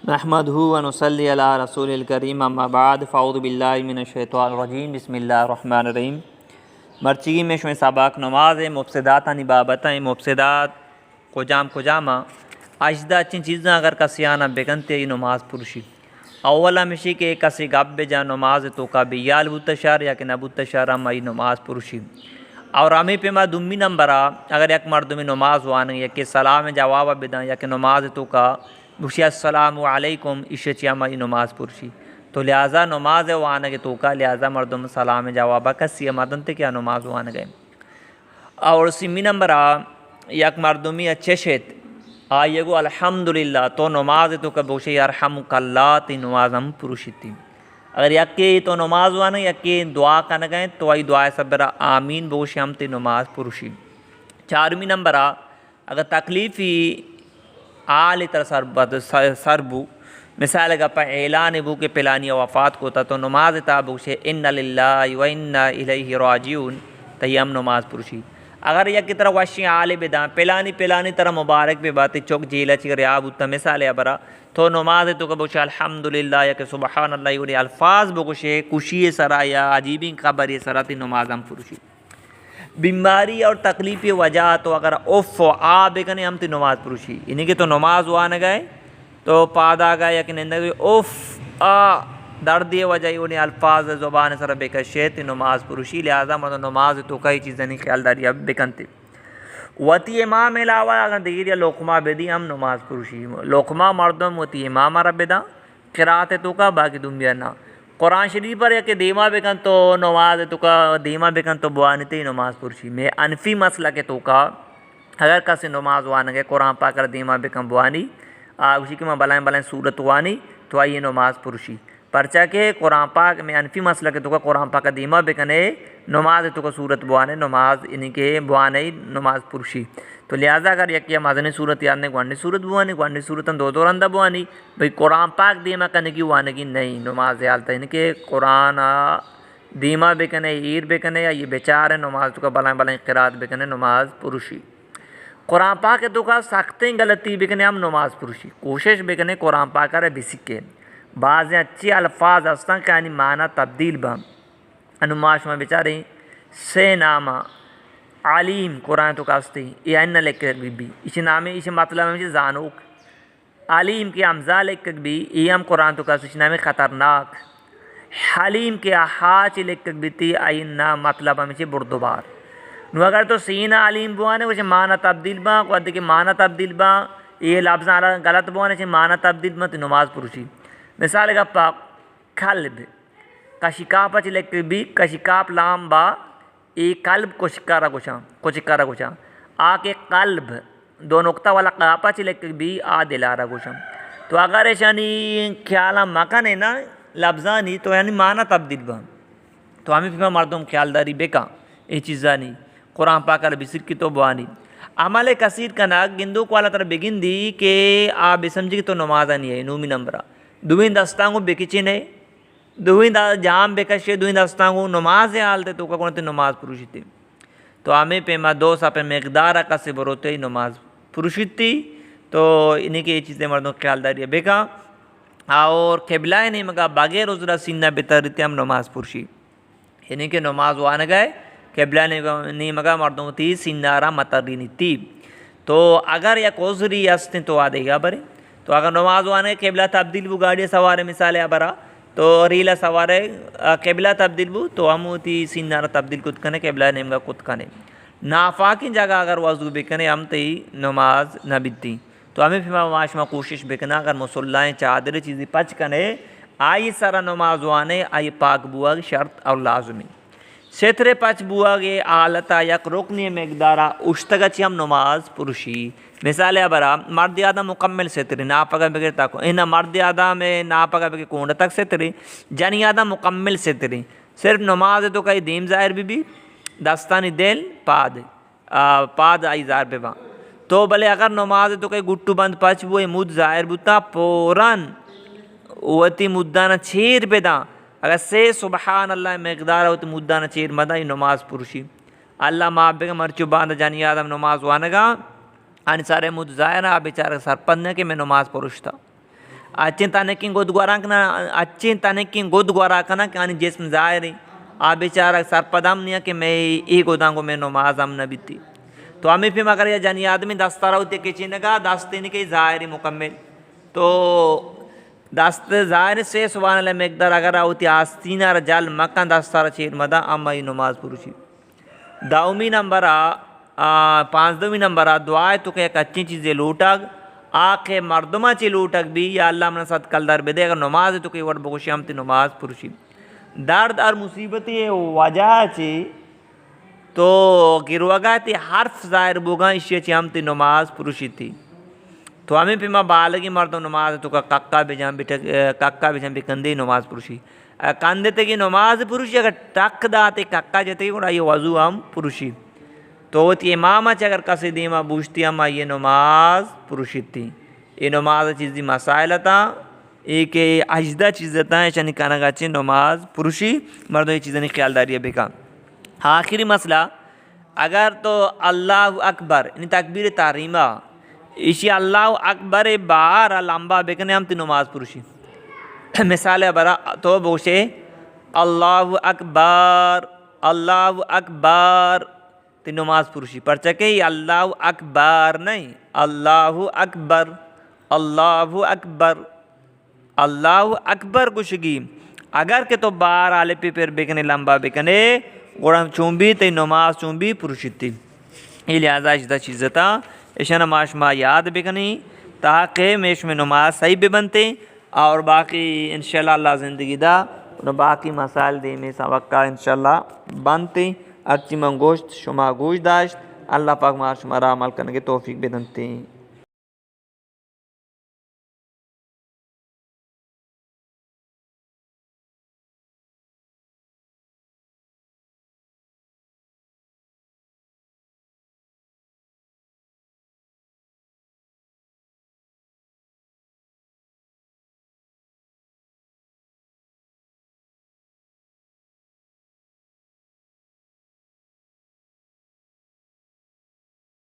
نحمدہ و نصلی علی رسول الکریم اما بعد فاعوذ باللہ من الشیطان الرجیم بسم اللہ الرحمن الرحیم مرچگی میں شویں سابق نماز مفسداتانی بابتیں مفسدات کجاما اجدا چین چیزاں اگر کسیانہ بگنتے نماز پرشی اولا مشی کہ کسی گب بجا نماز تو کا بیال بوتشار یا کہ نبوتشار ہم نماز پرشی اور ہمیں پیما دمی نمبرہ اگر یک مردمی نماز وانے یا کہ سلام جواب بدن یا کہ نماز تو کا بشی السلام علیکم اشچی ہماری نماز پرشی تو لہٰذا نماز وانے کے تو کا لہٰذا مردم سلام جوابہ کسی مردن تے کیا نماز وانے گئے اور سمی نمبرہ یک مردمی اچھے شیط آئیے گو الحمدللہ تو نماز تو کا بوشی یرحمک اللہ تی نماز ہم پرشی تھی اگر یکی تو نماز وانے یکی دعا کرنے گئے تو آئی دعا سبرہ آمین بوشی ہم تی نماز پرشی چارمی نمبرہ اگر تکلیفی آلی تر سر بو مثال اگر پا اعلان بو کے پلانی وفات کو تا تو نماز تا بوشے ان للہ و انا الیہ راجعون تیم نماز پرشی اگر یکی طرح وشی آلی بدان پلانی طرح مبارک پہ باتیں چوک جیلہ چکر یا بوتا مثال ابرا تو نماز تو کبوشے الحمدللہ یا کہ سبحان اللہ یونی الفاظ بکوشے کشی سرا یا عجیبی خبر یہ سرا تی نماز ہم پرشی بیماری اور تکلیفی وجہ تو اگر اف و آ بکنے ہم تی نماز پرشی یعنی کہ تو نماز وانے گئے تو پادا گئے یا کہ نندگی اف آ دردی وجہ یونی الفاظ زبان سر بکشے تی نماز پرشی لہذا مرد نماز تو کئی چیزیں نہیں خیال داری اب بکنتی وتی امام علاوہ اگر دیر یا لقمہ بدی ہم نماز پرشی لقمہ مردم وتی امام رب دا قرات تو کا باقی دنیا نہ قرآن شریف پر یا کہ دیما بکن تو نماز تو کا دیما بکن تو بوانتی نماز پرشی میں انفی مسئلہ کے تو کا اگر کسی نماز وانے گئے قرآن پاک کر دیما بکن بوانی اسی کہ میں بلائیں صورت وانی تو آئیے نماز پرشی پرچہ کہ قرآن پاک میں انفی مسئلہ کے تو کا قرآن پاک دیما بکنے نماز تو کا صورت بوانے نماز یعنی کہ بوانے نماز پرشی تو لہٰذا اگر یکی مازنی صورت یاد نہیں گوانڈی صورت بوانی گوانڈی صورتاں دو رندہ بوانی بھئی قرآن پاک دیما کرنے کی وانے کی نہیں نماز حالتا یعنی کہ قرآن دیما بکنے ایر بکنے یا یہ بیچار ہے نماز تو کا بلائیں قرات بکنے نماز پرشی قرآن پاک تو کا سختیں غلطی بکنے ہم نماز پرشی کوشش بکنے قرآن پاک رہے بسکے بعض اچھی الفاظ ہستاں کہ یعنی معنی تبدیل بہم انماش میں بیچاریں سے نامہ علیم قرآن تو کاستے یہ این لکھ بھی اسی نامے اسی مطلب ہے زانوک علیم کے امزا لکھ بھی یہ ہم قرآن تو کاستے اسی نامے خطرناک حلیم کے احاچ لکھ بھی تی این نام مطلب ہمیں بردوبار نو اگر تو سینہ علیم بوانے ویسے معنی تبدیل با کو ادھے کہ معنی تبدیل با یہ لفظ غلط بوانے سے معنی تبدیل با تو نماز پرشی مثال کا پاک قلب کشکاپا چی لکھ بھی کشکاپ لام با ای قلب کو شکارہ گوشاں آکے قلب دو نقطہ والا قاپا چی لکھ بھی آ دلارہ گوشاں تو اگر ایشانی خیالہ مکنے نا لفظانی تو یعنی معنی تبدیل با تو ہمیں پھر مردم خیال داری بکا یہ چیزانی قرآن پاکر بسر کی تو بوانی عمل کثیر کنا گندو کو اللہ طرح بگن دی کہ آپ بسمجھی کہ تو نمازہ نہیں ہے نومی نمبرہ دوین دستانگو بکچی نہیں دوین جام بکشے دوین دستانگو نماز حالتے تو کونتے نماز پروشی تھی تو ہمیں پیما دو سا پہ مقدارہ کسی بروتے ہی نماز پروشی تھی تو انہیں کی یہ چیزیں مردوں خیال داری ہے بکا اور قبلہ نہیں مگا بغیر عذرہ سینہ بترتے ہم نماز پروشی انہیں کہ نماز وانے گئے قبلہ نہیں مگا مردوں تھی سینارہ مترینی تھی تو اگر یک عذری ہستیں تو آدھے گا برے تو اگر نماز وانے قبلہ تبدیل بو گاڑی سوارے مثال ہے برا تو ریلہ سوارے قبلہ تبدیل بو تو ہم ہوتی سینارہ تبدیل کت کنے قبلہ نیم گا کت کنے نافاقی جگہ اگر وضو بکنے ہم تی نماز نہ بیتی تو ہمیں پھر معاشمہ کوشش بکنا اگر مسلائیں چادر چیزی پچ کنے آئی سارا نماز وانے آئی پاک بوا شرط اور لازمی سترے پچ بوا گے آلتا یک رکنی مقدارہ اشتگا چی ہم نماز پرشی مثال ہے برا مرد آدم مکمل ستری ناپگا بغیر تاکو انہا مرد آدم میں ناپگا بغیر کونڈا تک ستری جنی آدم مکمل ستری صرف نماز تو کئی دیم ظاہر بھی دستانی دل پاد آئی ظاہر بھی با تو بلے اگر نماز تو کئی گٹو بند پچ بوئے مد ظاہر بوتا پورن اوتی مدانہ چیر بیدا اگر سے سبحان اللہ مقدار ہوتی مدانہ چیر مدہ یہ نماز پرشی اللہ معاف بگا مرچو باندھ جانی آدم نماز وانگا آنی سارے مد ظاہر بیچارہ سر پندنے کہ میں نماز پرشتا اچین تنکین گود گورا کنا اچین تنکین گود گورا کنا کہ آنی جسم ظاہری آ بیچارہ سرپدم نیا کہ میں ای گودانگو میں نماز ہم نبیتی تو ہمیں پھر مگر یہ جانی آدمی دستارہ ہوتے کہ چینگا دستے نہیں کہ ظاہری مکمل تو دست ظاہر سے سبحان اللہ مقدار اگر ہوتی آستینہ رجال مکان دستارہ چیر مدہ اما ای نماز پروشی داومی نمبر پانچ نمبر دعائے تو کہ ایک اچھی چیزیں لوٹاگ آکھے مردمہ چی لوٹاگ بھی یا اللہ من صد کل در بدے اگر نماز تو کہ ورد بگوشی ہم تی نماز پروشی درد اور مصیبتی وجہ چی تو گروگا تی حرف ظاہر بوگا اشیا چی ہم تی نماز پروشی تھی تو ہمیں پیما بالگی مردم نماز تو کہ ککا بجان بھی کندی نماز پروشی کندے تے کی نماز پروشی اگر ٹک داتے ککا جاتے گی یہ وضو ہم پروشی تو وہ تی امامہ چا اگر کسی دیما بوشتی ہم یہ نماز پروشی تھی یہ نماز چیزی مسائل تا ایک اجدہ چیز تا ہے چنی کانا چی نماز پروشی مردوں یہ چیزیں خیال داری ہے بکا آخری مسئلہ اگر تو اللہ اکبر یعنی تکبیر تحریمہ اسی اللہ اکبر بار لمبا بکنے ہم تی نماز پروشی مثال برا تو بوشے اللہ اکبر تی نماز پروشی پر چکے اللہ اکبر نہیں اللہ اکبر کشگی اگر کہ تو بار آلے پی پھر بکنے لمبا بکنے گوڑا چونبی تی نماز چونبی پروشی تھی یہ لہذا اجدہ چیزتا اشنا معاشمہ یاد بکنی تاکہ میش میں نماز صحیح بھی بنتے اور باقی انشاءاللہ اللہ زندگی دا باقی مسائل دی میں سوقہ انشاءاللہ بنتے اچھی من گوشت شما گوشت داشت اللہ پاک معاشمہ را عمل کرنے کے توفیق بدنتے